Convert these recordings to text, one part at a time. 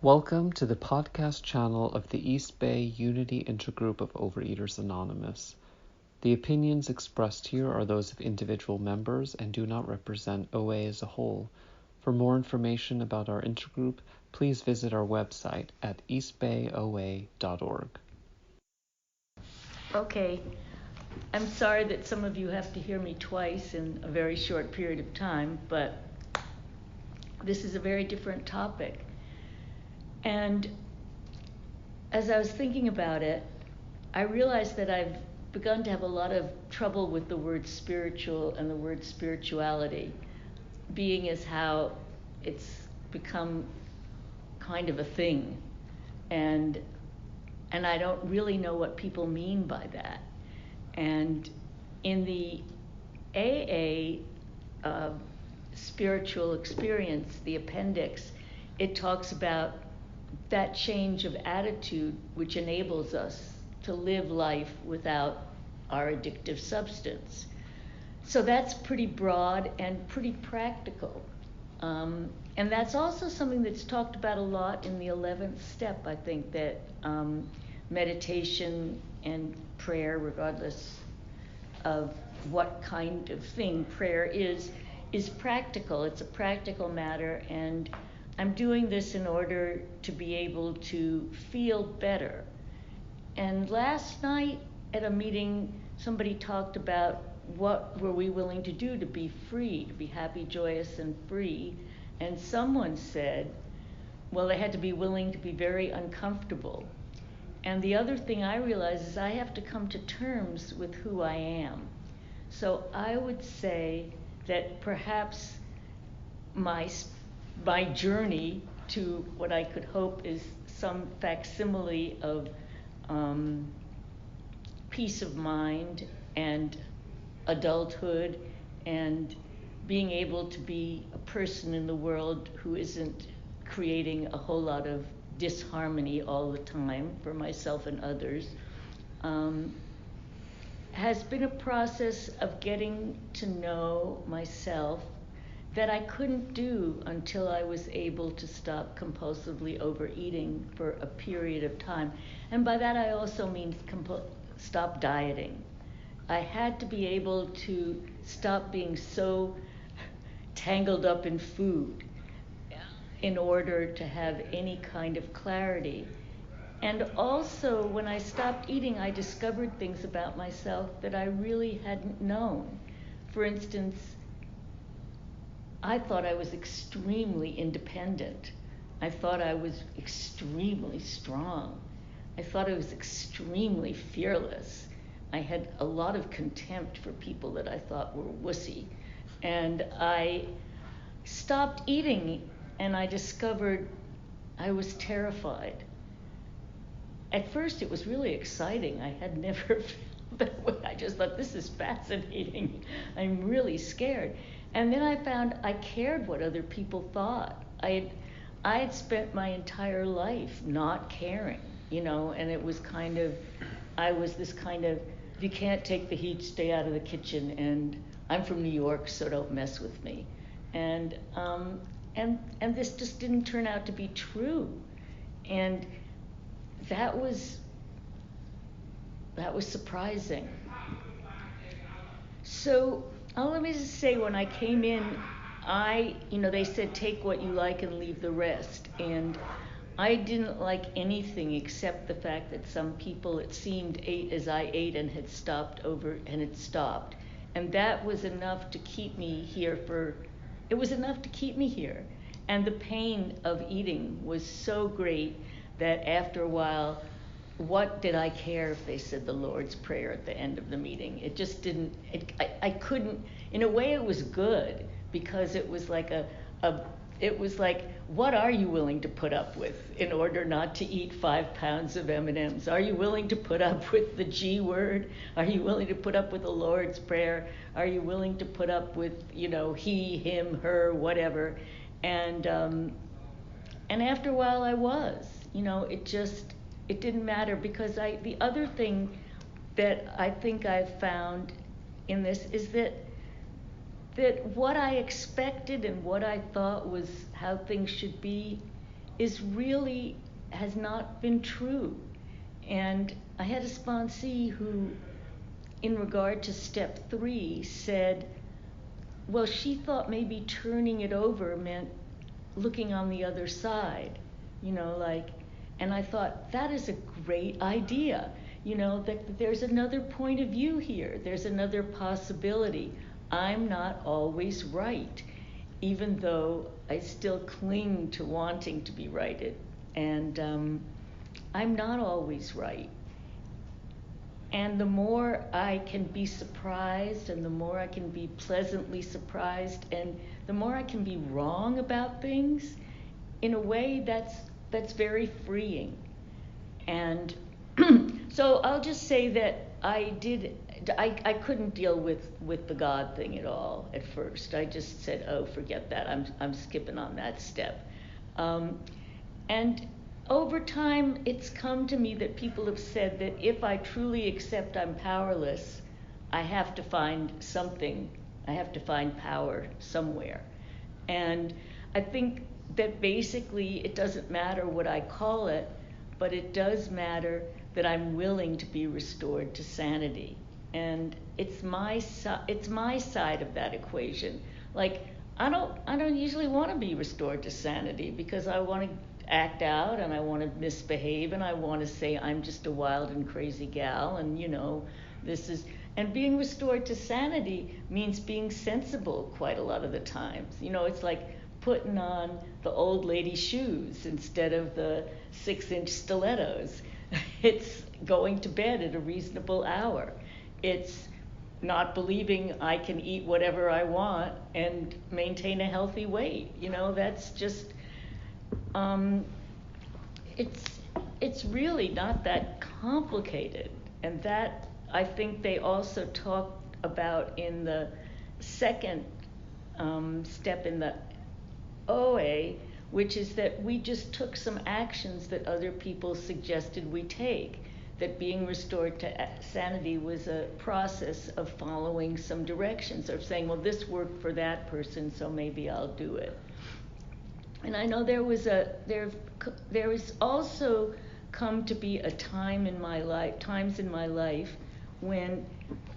Welcome to the podcast channel of the East Bay Unity Intergroup of Overeaters Anonymous. The opinions expressed here are those of individual members and do not represent OA as a whole. For more information about our intergroup, please visit our website at eastbayoa.org. Okay, I'm sorry that some of you have to hear me twice in a very short period of time, but this is a very different topic. And as I was thinking about it, I realized that I've begun to have a lot of trouble with the word spiritual and the word spirituality, being as how it's become kind of a thing. And I don't really know what people mean by that. And in the AA spiritual experience, the appendix, it talks about that change of attitude which enables us to live life without our addictive substance. So that's pretty broad and pretty practical. And that's also something that's talked about a lot in the 11th step, I think, that meditation and prayer, regardless of what kind of thing prayer is practical. It's a practical matter, and I'm doing this in order to be able to feel better. And last night at a meeting, somebody talked about what were we willing to do to be free, to be happy, joyous, and free. And someone said, well, they had to be willing to be very uncomfortable. And the other thing I realize is I have to come to terms with who I am. So I would say that perhaps my journey to what I could hope is some facsimile of peace of mind and adulthood and being able to be a person in the world who isn't creating a whole lot of disharmony all the time for myself and others, has been a process of getting to know myself that I couldn't do until I was able to stop compulsively overeating for a period of time. And by that I also mean stop dieting. I had to be able to stop being so tangled up in food in order to have any kind of clarity. And also, when I stopped eating, I discovered things about myself that I really hadn't known. For instance, I thought I was extremely independent. I thought I was extremely strong. I thought I was extremely fearless. I had a lot of contempt for people that I thought were wussy. And I stopped eating, and I discovered I was terrified. At first, it was really exciting. I had never felt that way. I just thought, this is fascinating. I'm really scared. And then I found I cared what other people thought. I had spent my entire life not caring, and it was kind of, I was this kind of, if you can't take the heat, stay out of the kitchen, and I'm from New York, so don't mess with me. And this just didn't turn out to be true. And that was surprising. So let me just say, when I came in, they said take what you like and leave the rest. And I didn't like anything except the fact that some people, it seemed, ate as I ate and had stopped. And that was enough to keep me here And the pain of eating was so great that after a while, what did I care if they said the Lord's Prayer at the end of the meeting? It just didn't, I couldn't, in a way it was good, because it was like what are you willing to put up with in order not to eat 5 pounds of M&Ms? Are you willing to put up with the G word? Are you willing to put up with the Lord's Prayer? Are you willing to put up with, he, him, her, whatever? And after a while I was, it didn't matter, because the other thing that I think I've found in this is that what I expected and what I thought was how things should be has not been true. And I had a sponsee who, in regard to step 3, said, well, she thought maybe turning it over meant looking on the other side, and I thought, that is a great idea, that there's another point of view here, there's another possibility. I'm not always right, even though I still cling to wanting to be righted, and I'm not always right. And the more I can be surprised, and the more I can be pleasantly surprised, and the more I can be wrong about things, in a way that's very freeing. And so I'll just say that I couldn't deal with the God thing at all at first. I just said, oh, forget that. I'm skipping on that step. And over time, it's come to me that people have said that if I truly accept I'm powerless, I have to find something. I have to find power somewhere. And I think that basically it doesn't matter what I call it, but it does matter that I'm willing to be restored to sanity. And it's my side of that equation. Like, I don't usually want to be restored to sanity, because I want to act out, and I want to misbehave, and I want to say I'm just a wild and crazy gal, and and being restored to sanity means being sensible quite a lot of the times. It's like putting on the old lady shoes instead of the 6-inch stilettos. It's going to bed at a reasonable hour. It's not believing I can eat whatever I want and maintain a healthy weight. That's just it's really not that complicated, and that I think they also talked about in the second step in the OA, which is that we just took some actions that other people suggested we take, that being restored to sanity was a process of following some directions, of saying, well, this worked for that person, so maybe I'll do it. And I know there was also come to be times in my life when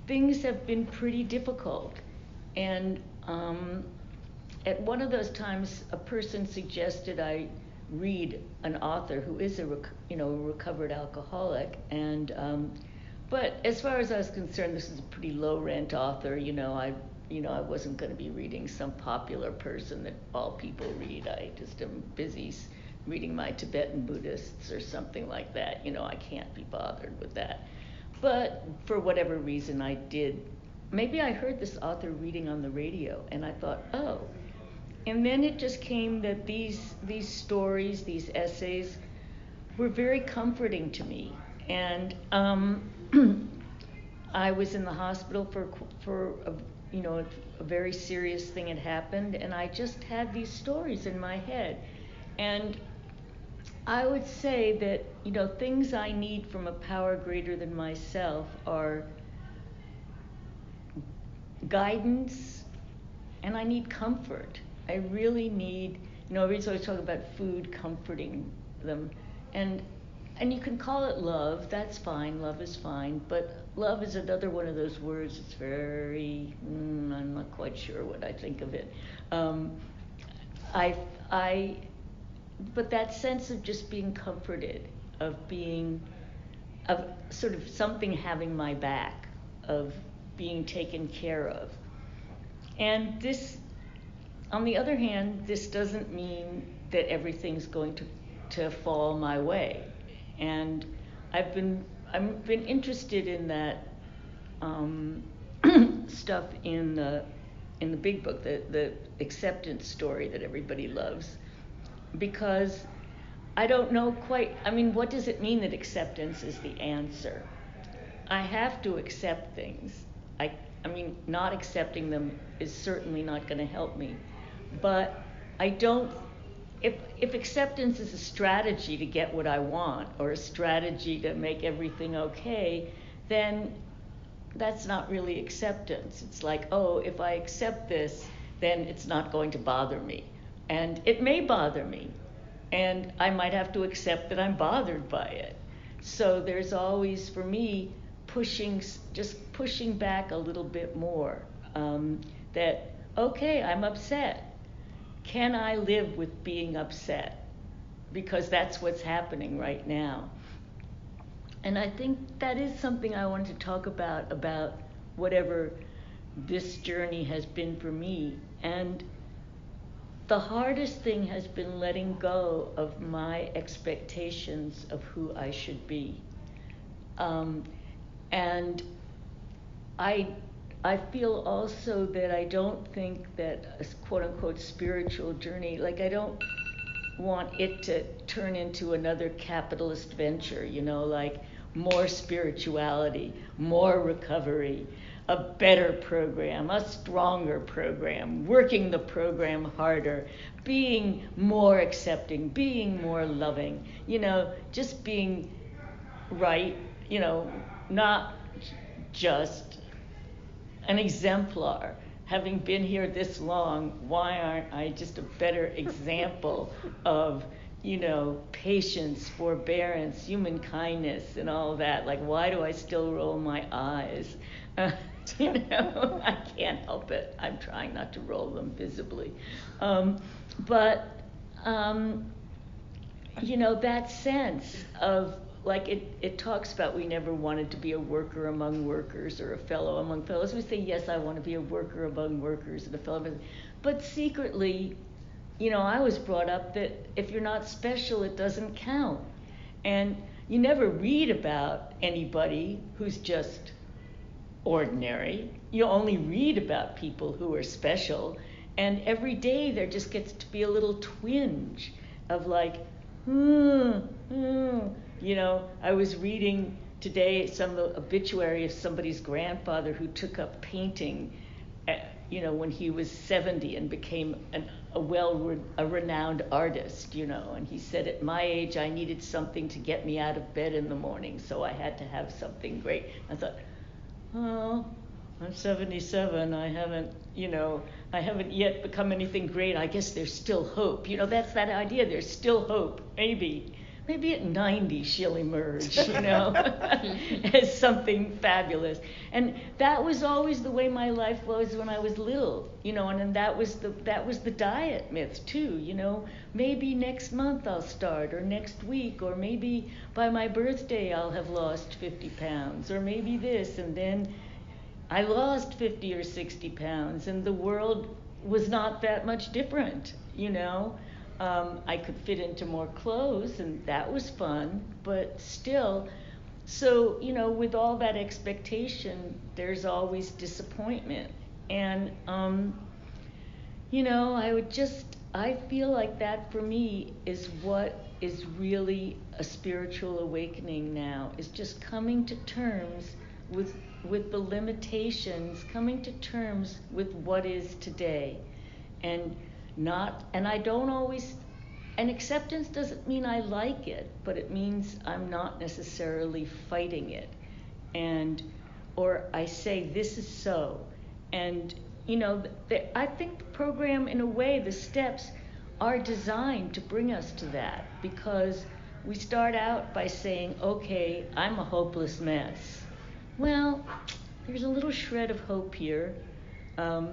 things have been pretty difficult. And at one of those times, a person suggested I read an author who is a recovered alcoholic. And but as far as I was concerned, this is a pretty low rent author. I wasn't going to be reading some popular person that all people read. I just am busy reading my Tibetan Buddhists or something like that. I can't be bothered with that. But for whatever reason, I did. Maybe I heard this author reading on the radio, and I thought, oh. And then it just came that these stories, these essays, were very comforting to me. And I was in the hospital for a very serious thing had happened, and I just had these stories in my head. And I would say that, things I need from a power greater than myself are guidance, and I need comfort. I really need, everybody's always talking about food comforting them. And you can call it love, that's fine, love is fine, but love is another one of those words. It's very, I'm not quite sure what I think of it. But that sense of just being comforted, of sort of something having my back, of being taken care of. And this, on the other hand, this doesn't mean that everything's going to fall my way. And I've been interested in that stuff in the big book, the acceptance story that everybody loves, because I don't know quite. What does it mean that acceptance is the answer? I have to accept things. Not accepting them is certainly not going to help me, but I don't. If acceptance is a strategy to get what I want, or a strategy to make everything okay, then that's not really acceptance. It's like, oh, if I accept this, then it's not going to bother me. And it may bother me. And I might have to accept that I'm bothered by it. So there's always, for me, just pushing back a little bit more. That, okay, I'm upset. Can I live with being upset? Because that's what's happening right now. And I think that is something I wanted to talk about whatever this journey has been for me. And the hardest thing has been letting go of my expectations of who I should be. And I feel also that I don't think that a quote unquote spiritual journey, like I don't want it to turn into another capitalist venture, like more spirituality, more recovery, a better program, a stronger program, working the program harder, being more accepting, being more loving, just being right, not just an exemplar. Having been here this long, why aren't I just a better example of, patience, forbearance, human kindness, and all that? Like, why do I still roll my eyes? I can't help it. I'm trying not to roll them visibly. But that sense of, like it talks about we never wanted to be a worker among workers or a fellow among fellows. We say, yes, I want to be a worker among workers and a fellow. But secretly, I was brought up that if you're not special, it doesn't count. And you never read about anybody who's just ordinary. You only read about people who are special. And every day there just gets to be a little twinge of like, I was reading today some obituary of somebody's grandfather who took up painting, when he was 70 and became a renowned artist, and he said, at my age, I needed something to get me out of bed in the morning, so I had to have something great. I thought, oh, I'm 77, I haven't yet become anything great. I guess there's still hope. That's that idea, there's still hope. Maybe at 90 she'll emerge, as something fabulous. And that was always the way my life was when I was little, and that was the diet myth too, maybe next month I'll start, or next week, or maybe by my birthday I'll have lost 50 pounds, or maybe this, and then I lost 50 or 60 pounds, and the world was not that much different, I could fit into more clothes, and that was fun, but still. So, with all that expectation, there's always disappointment. And, I feel like that for me is what is really a spiritual awakening now, is just coming to terms with the limitations, coming to terms with what is today. And I don't always, and acceptance doesn't mean I like it, but it means I'm not necessarily fighting it. Or I say, this is so. And, I think the program, in a way, the steps are designed to bring us to that, because we start out by saying, okay, I'm a hopeless mess. Well, there's a little shred of hope here. I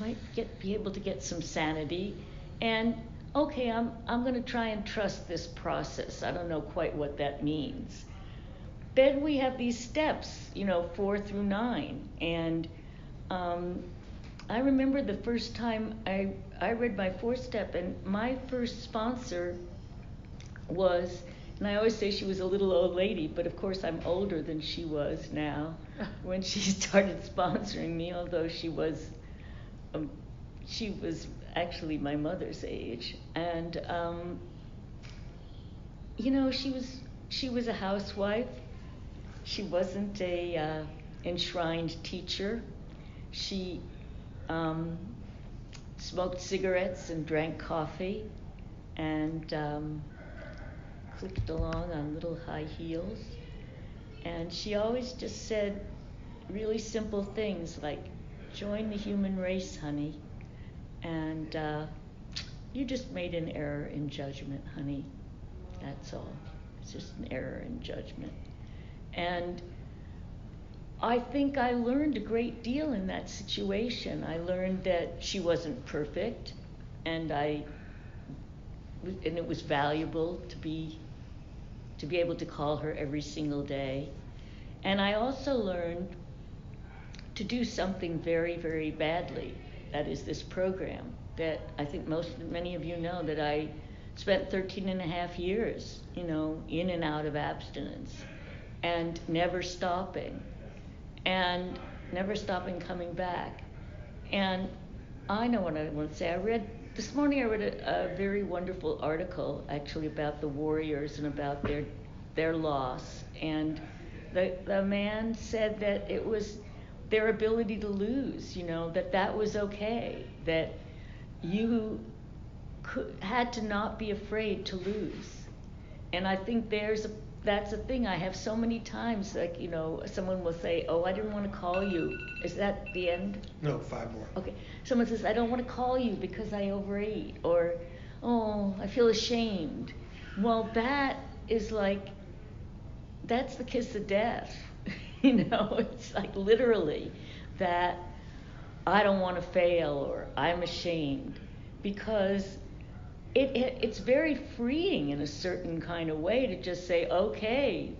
might be able to get some sanity, and okay, I'm going to try and trust this process. I don't know quite what that means. Then we have these steps, 4 through 9, and I remember the first time I read my 4th step, and my first sponsor was, and I always say she was a little old lady, but of course I'm older than she was now when she started sponsoring me, although she was actually my mother's age. And, she was a housewife. She wasn't a enshrined teacher. She smoked cigarettes and drank coffee and clicked along on little high heels. And she always just said really simple things like, join the human race, honey. And, you just made an error in judgment, honey. That's all. It's just an error in judgment. And I think I learned a great deal in that situation. I learned that she wasn't perfect, and it was valuable to be able to call her every single day. And I also learned to do something very, very badly. That is this program that I think many of you know, that I spent 13 and a half years, in and out of abstinence, and never stopping coming back. And I know what I want to say. This morning I read a very wonderful article actually about the warriors and about their loss. And the man said that it was their ability to lose, that was okay, that you had to not be afraid to lose. And I think that's a thing I have so many times, like, someone will say, oh, I didn't want to call you. Is that the end? No, 5 more. Okay. Someone says, I don't want to call you because I overate, or, oh, I feel ashamed. Well, that's the kiss of death. It's like literally that I don't want to fail, or I'm ashamed, because it's very freeing in a certain kind of way to just say, okay,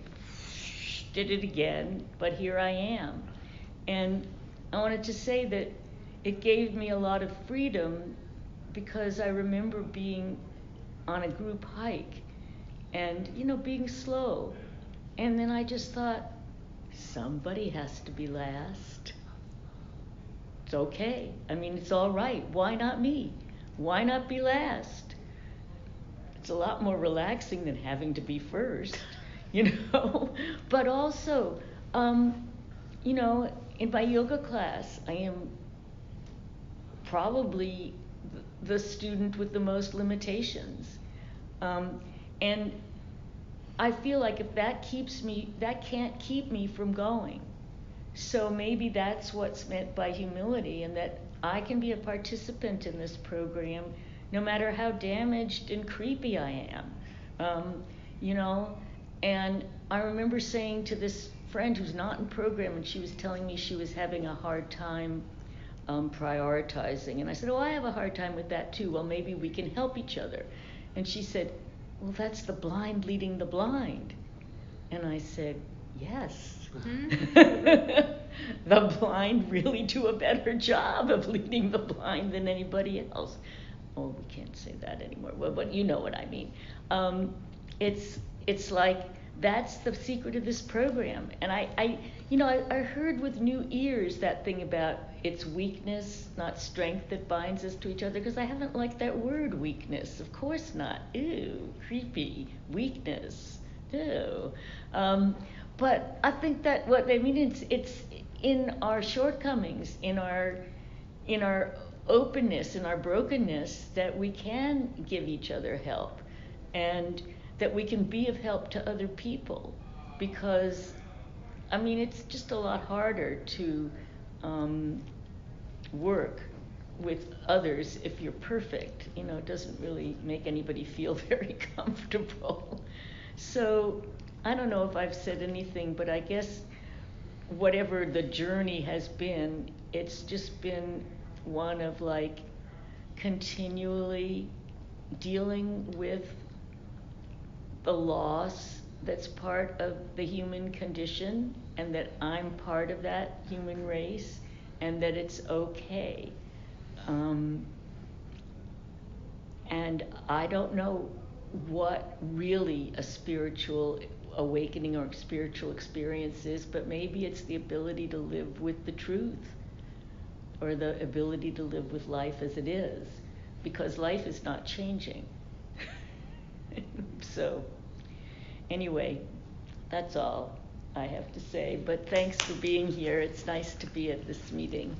did it again, but here I am. And I wanted to say that it gave me a lot of freedom, because I remember being on a group hike and, being slow. And then I just thought, somebody has to be last. It's okay. It's all right. Why not me? Why not be last? It's a lot more relaxing than having to be first, But also, in my yoga class, I am probably the student with the most limitations. And I feel like if that can't keep me from going. So maybe that's what's meant by humility, and that I can be a participant in this program no matter how damaged and creepy I am. And I remember saying to this friend who's not in program, and she was telling me she was having a hard time prioritizing. And I said, oh, I have a hard time with that too. Well, maybe we can help each other. And she said, well, that's the blind leading the blind. And I said, yes. The blind really do a better job of leading the blind than anybody else. Oh, we can't say that anymore. Well, but you know what I mean. It's like that's the secret of this program. And I heard with new ears that thing about it's weakness, not strength, that binds us to each other, because I haven't liked that word, weakness. Of course not. Ew, creepy. Weakness. Ew. But I think that what they mean, it's in our shortcomings, in our openness, in our brokenness, that we can give each other help, and that we can be of help to other people. Because, it's just a lot harder to work with others if you're perfect. It doesn't really make anybody feel very comfortable. So I don't know if I've said anything, but I guess whatever the journey has been, it's just been one of continually dealing with the loss that's part of the human condition, and that I'm part of that human race, and that it's okay. And I don't know what really a spiritual awakening or spiritual experience is, but maybe it's the ability to live with the truth, or the ability to live with life as it is, because life is not changing. So anyway, that's all I have to say, but thanks for being here. It's nice to be at this meeting.